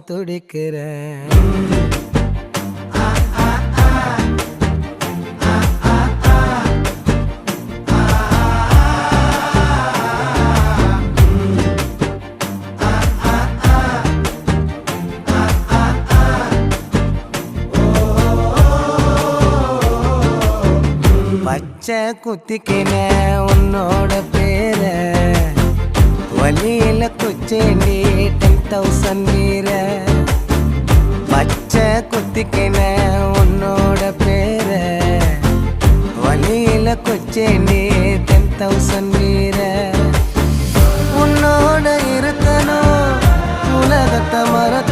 துடிக்கிறேன். பச்சை குத்திக்கின உன்னோட பேர வலியில குச்சேண்டி 10,000 வீர. பச்சை குத்திக்கின உன்னோட பேர வலியில குச்சேண்டி 10,000 வீர. உன்னோட இருக்கணும் உலகத்தை மறக்க